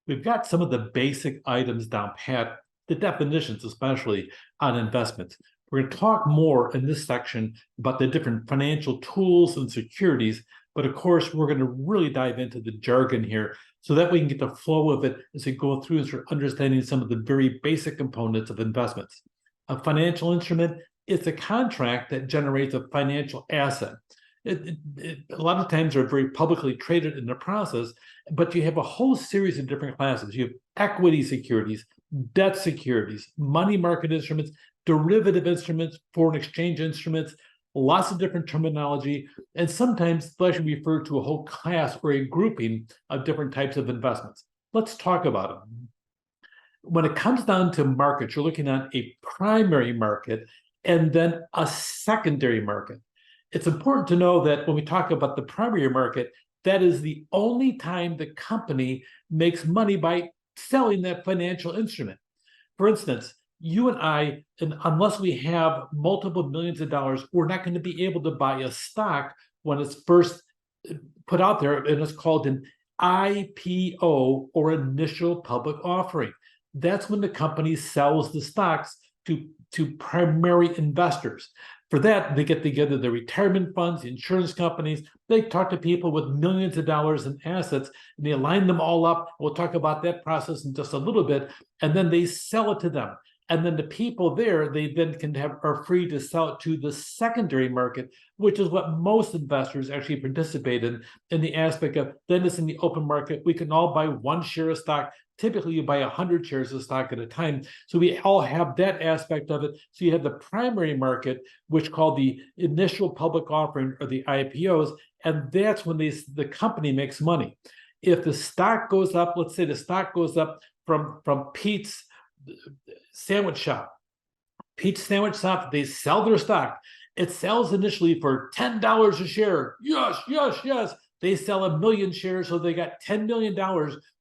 We've got some of the basic items down pat, the definitions, especially on investments. We're going to talk more in this section about the different financial tools and securities, but of course, we're going to really dive into the jargon here so that we can get the flow of it as we go through and start understanding some of the very basic components of investments. A financial instrument is a contract that generates a financial asset. A lot of times they're very publicly traded in the process, but you have a whole series of different classes. You have equity securities, debt securities, money market instruments, derivative instruments, foreign exchange instruments, lots of different terminology, and sometimes they'll actually refer to a whole class or a grouping of different types of investments. Let's talk about them. When it comes down to markets, you're looking at a primary market and then a secondary market. It's important to know that when we talk about the primary market, that is the only time the company makes money by selling that financial instrument. For instance, you and I, unless we have multiple millions of dollars, we're not going to be able to buy a stock when it's first put out there, and it's called an IPO, or initial public offering. That's when the company sells the stocks to primary investors. For that, they get together the retirement funds, the insurance companies. They talk to people with millions of dollars in assets, and they line them all up. We'll talk about that process in just a little bit. And then they sell it to them. And then the people there, they then are free to sell it to the secondary market, which is what most investors actually participate in the aspect of, then it's in the open market. We can all buy one share of stock. Typically, you buy 100 shares of stock at a time. So we all have that aspect of it. So you have the primary market, which called the initial public offering, or the IPOs, and that's when the company makes money. If the stock goes up, let's say the stock goes up from Pete's sandwich shop. Pete's sandwich shop, they sell their stock. It sells initially for $10 a share. Yes, yes, yes. They sell 1 million shares, so they got $10 million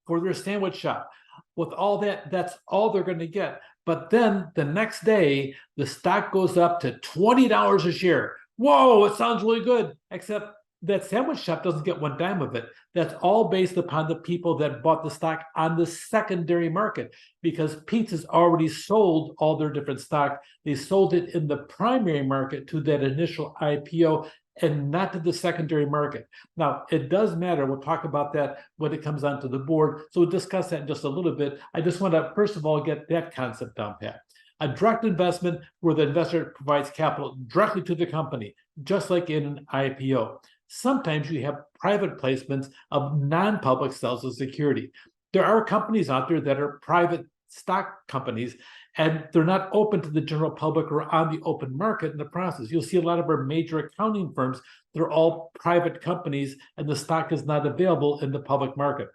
for their sandwich shop. With all that, that's all they're going to get. But then the next day, the stock goes up to $20 a share. Whoa, it sounds really good, except that sandwich shop doesn't get one dime of it. That's all based upon the people that bought the stock on the secondary market, because Pete's has already sold all their different stock. They sold it in the primary market to that initial IPO, and not to the secondary market. Now, it does matter. We'll talk about that when it comes onto the board. So we'll discuss that in just a little bit. I just want to, first of all, get that concept down pat. A direct investment where the investor provides capital directly to the company, just like in an IPO. Sometimes you have private placements of non-public sales of security. There are companies out there that are private stock companies, and they're not open to the general public or on the open market in the process. You'll see a lot of our major accounting firms, they're all private companies, and the stock is not available in the public market.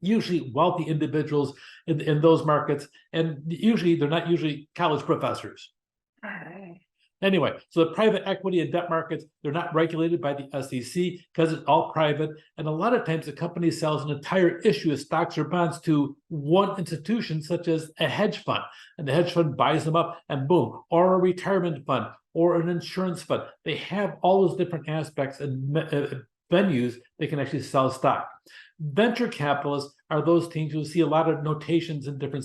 Usually wealthy individuals in those markets, and usually they're not usually college professors. Anyway, so the private equity and debt markets, they're not regulated by the SEC because it's all private. And a lot of times the company sells an entire issue of stocks or bonds to one institution, such as a hedge fund. And the hedge fund buys them up, and boom, or a retirement fund or an insurance fund. They have all those different aspects and venues they can actually sell stock. Venture capitalists are those teams. You'll see a lot of notations in different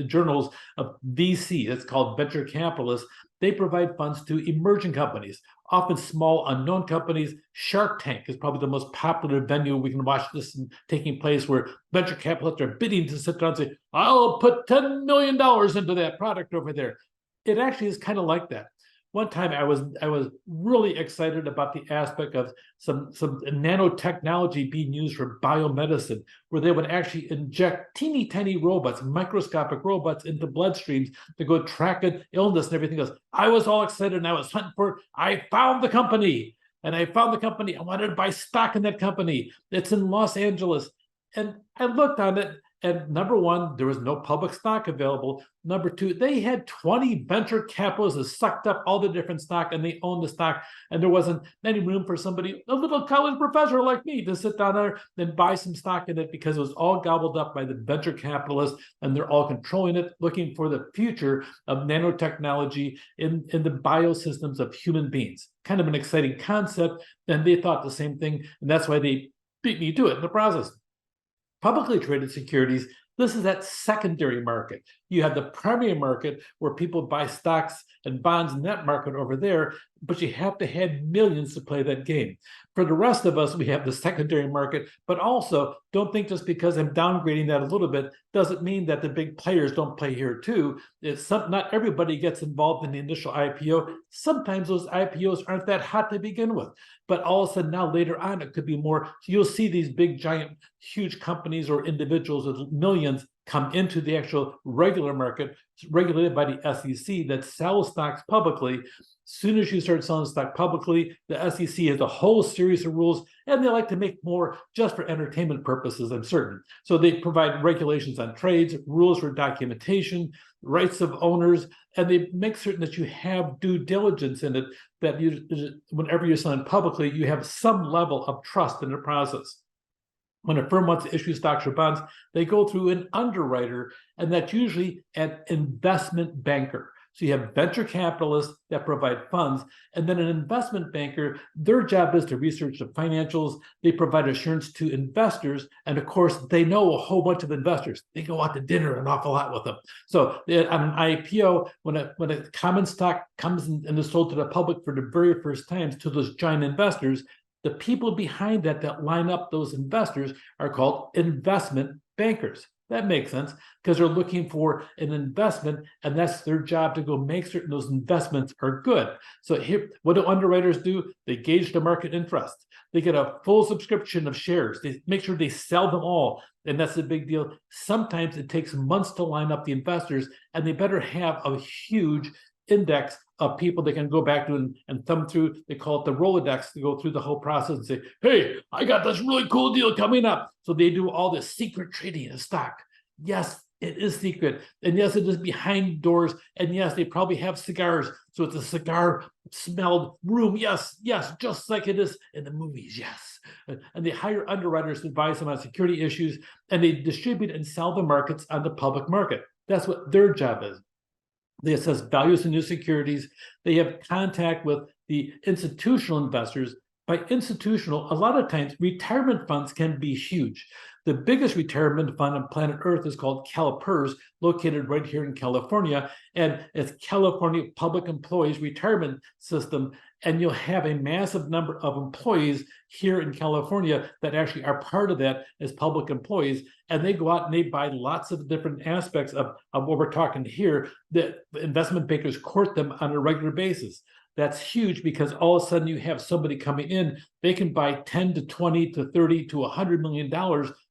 journals of VC. It's called venture capitalists. They provide funds to emerging companies, often small unknown companies. Shark Tank is probably the most popular venue we can watch this taking place, where venture capitalists are bidding to sit down and say, I'll put $10 million into that product over there. It actually is kind of like that. One time I was really excited about the aspect of some nanotechnology being used for biomedicine, where they would actually inject teeny tiny robots, microscopic robots, into bloodstreams to go track an illness and everything else. I was all excited and I was hunting for it. I found the company. I wanted to buy stock in that company. It's in Los Angeles. And I looked on it, and number one, there was no public stock available. Number two, they had 20 venture capitalists that sucked up all the different stock, and they owned the stock. And there wasn't any room for somebody, a little college professor like me, to sit down there and buy some stock in it, because it was all gobbled up by the venture capitalists, and they're all controlling it, looking for the future of nanotechnology in the biosystems of human beings. Kind of an exciting concept. And they thought the same thing. And that's why they beat me to it in the process. publicly traded securities, this is that secondary market. You have the primary market where people buy stocks and bonds in that market over there, but you have to have millions to play that game. For the rest of us, we have the secondary market, but also don't think just because I'm downgrading that a little bit doesn't mean that the big players don't play here too. Not everybody gets involved in the initial IPO. Sometimes those IPOs aren't that hot to begin with, but all of a sudden now later on it could be more. You'll see these big giant huge companies or individuals with millions come into the actual regular market regulated by the SEC that sells stocks publicly. As soon as you start selling stock publicly, the SEC has a whole series of rules, and they like to make more just for entertainment purposes, I'm certain. So they provide regulations on trades, rules for documentation, rights of owners, and they make certain that you have due diligence in it, that whenever you're selling publicly, you have some level of trust in the process. When a firm wants to issue stocks or bonds, they go through an underwriter, and that's usually an investment banker. So you have venture capitalists that provide funds, and then an investment banker, their job is to research the financials. They provide assurance to investors, and of course, they know a whole bunch of investors. They go out to dinner an awful lot with them. So on an IPO, when a common stock comes and is sold to the public for the very first time to those giant investors, the people behind that line up those investors are called investment bankers. That makes sense because they're looking for an investment, and that's their job to go make certain those investments are good. So here, what do underwriters do? They gauge the market interest. They get a full subscription of shares. They make sure they sell them all, and that's a big deal. Sometimes it takes months to line up the investors, and they better have a huge index of people they can go back to and thumb through. They call it the Rolodex, to go through the whole process and say, hey, I got this really cool deal coming up. So they do all this secret trading in stock. Yes, it is secret. And yes, it is behind doors. And yes, they probably have cigars. So it's a cigar smelled room. Yes, just like it is in the movies. Yes. And they hire underwriters to advise them on security issues, and they distribute and sell the markets on the public market. That's what their job is. They assess values in new securities. They have contact with the institutional investors. By institutional, a lot of times retirement funds can be huge. The biggest retirement fund on planet Earth is called CalPERS, located right here in California, and it's California Public Employees Retirement System. And you'll have a massive number of employees here in California that actually are part of that as public employees. And they go out and they buy lots of different aspects of what we're talking here. The investment bankers court them on a regular basis. That's huge because all of a sudden you have somebody coming in, they can buy 10 to 20 to 30 to $100 million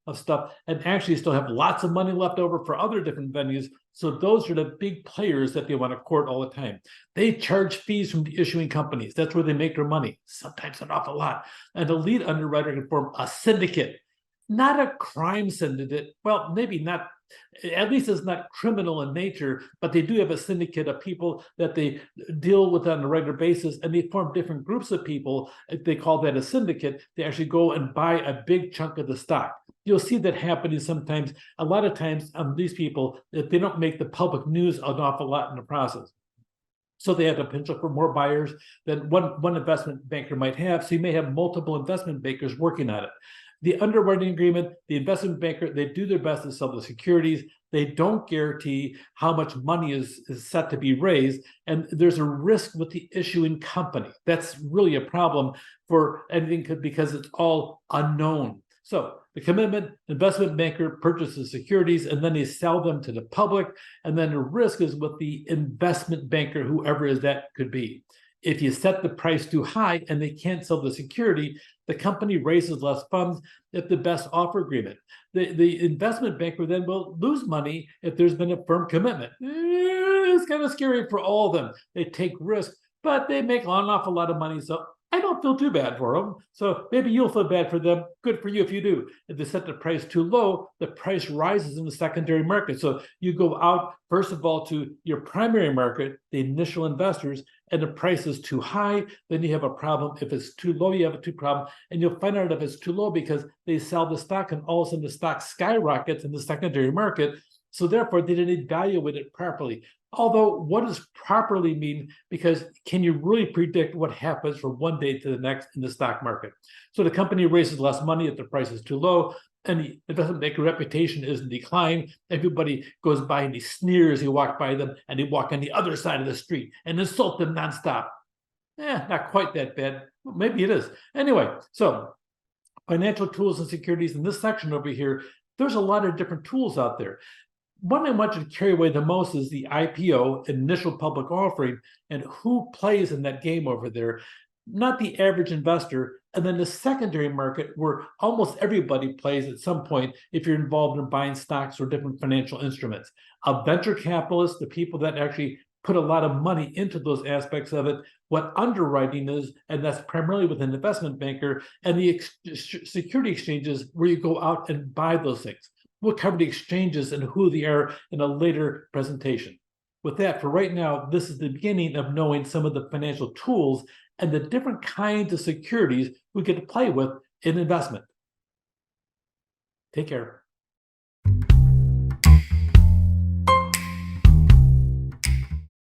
of stuff and actually still have lots of money left over for other different venues. So those are the big players that they want to court all the time. They charge fees from the issuing companies. That's where they make their money, sometimes an awful lot. And the lead underwriter can form a syndicate, not a crime syndicate. Well, maybe not. At least it's not criminal in nature, but they do have a syndicate of people that they deal with on a regular basis, and they form different groups of people. They call that a syndicate. They actually go and buy a big chunk of the stock. You'll see that happening sometimes. A lot of times, these people, they don't make the public news an awful lot in the process. So they have the potential for more buyers than one investment banker might have. So you may have multiple investment bankers working on it. The underwriting agreement, the investment banker, they do their best to sell the securities. They don't guarantee how much money is set to be raised. And there's a risk with the issuing company. That's really a problem for anything because it's all unknown. So the commitment, investment banker purchases securities and then they sell them to the public. And then the risk is with the investment banker, whoever is that could be. If you set the price too high and they can't sell the security, the company raises less funds at the best offer agreement. The investment banker then will lose money if there's been a firm commitment. It's kind of scary for all of them. They take risks, but they make an awful lot of money. So I don't feel too bad for them. So maybe you'll feel bad for them. Good for you if you do. If they set the price too low, the price rises in the secondary market. So you go out, first of all, to your primary market, the initial investors, and the price is too high, then you have a problem. If it's too low, you have a problem. And you'll find out if it's too low because they sell the stock and all of a sudden the stock skyrockets in the secondary market. So therefore, they didn't evaluate it properly. Although, what does properly mean? Because can you really predict what happens from one day to the next in the stock market? So the company raises less money if the price is too low, and the investment banker reputation is in decline. Everybody goes by and he sneers. He walks by them and they walk on the other side of the street and insult them nonstop. Not quite that bad. Maybe it is. Anyway, so financial tools and securities in this section over here, there's a lot of different tools out there. One I want you to carry away the most is the IPO, initial public offering, and who plays in that game over there. Not the average investor, and then the secondary market where almost everybody plays at some point if you're involved in buying stocks or different financial instruments. A venture capitalist, the people that actually put a lot of money into those aspects of it, what underwriting is, and that's primarily with an investment banker, and the security exchanges where you go out and buy those things. We'll cover the exchanges and who they are in a later presentation. With that, for right now, this is the beginning of knowing some of the financial tools and the different kinds of securities we get to play with in investment. Take care.